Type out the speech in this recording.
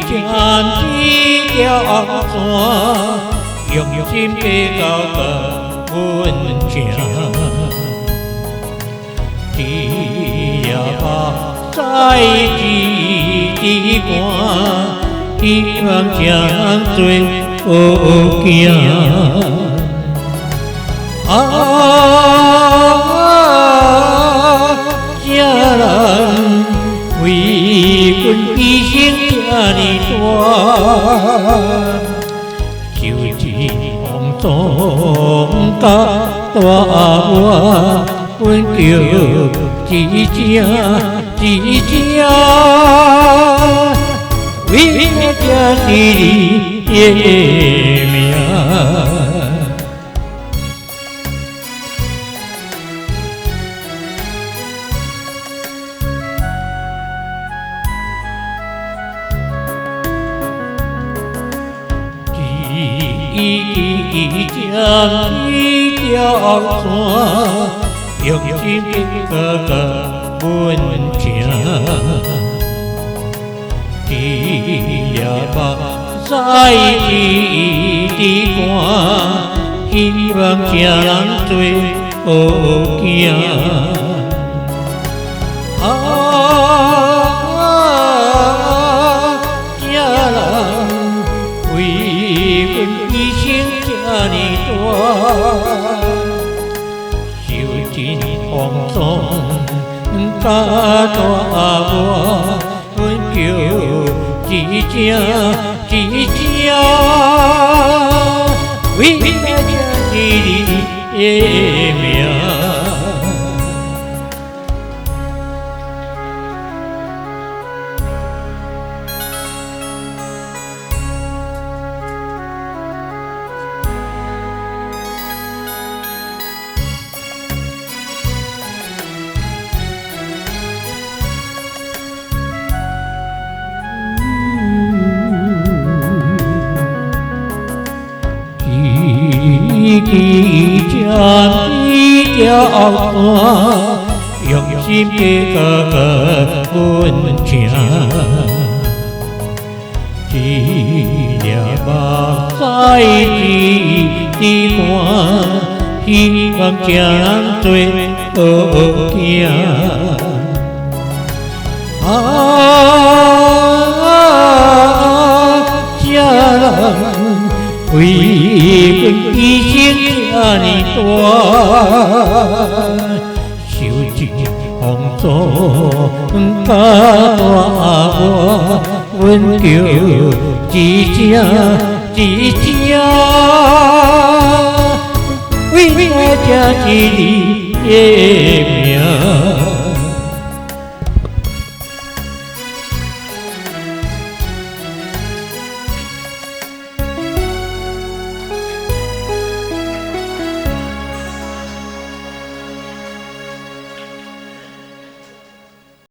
针一条线，用心地交给阮情。只也目屎一滴汗，希望将做好行。这人为阮牺牲这呢大，就是风霜甲大我，阮叫一只，为了这是你的命。一针一条线，用心地交给阮情。只也目屎一滴汗，希望这人做好行。呢大，受尽风霜甲大我，阮叫一只，为了这是你的命。一针一条线，用心地交给阮情。只也目屎一滴汗，希望这人做好行。这人为阮牺牲这呢大，受尽风霜甲大我，阮叫一只，为了这是你的命。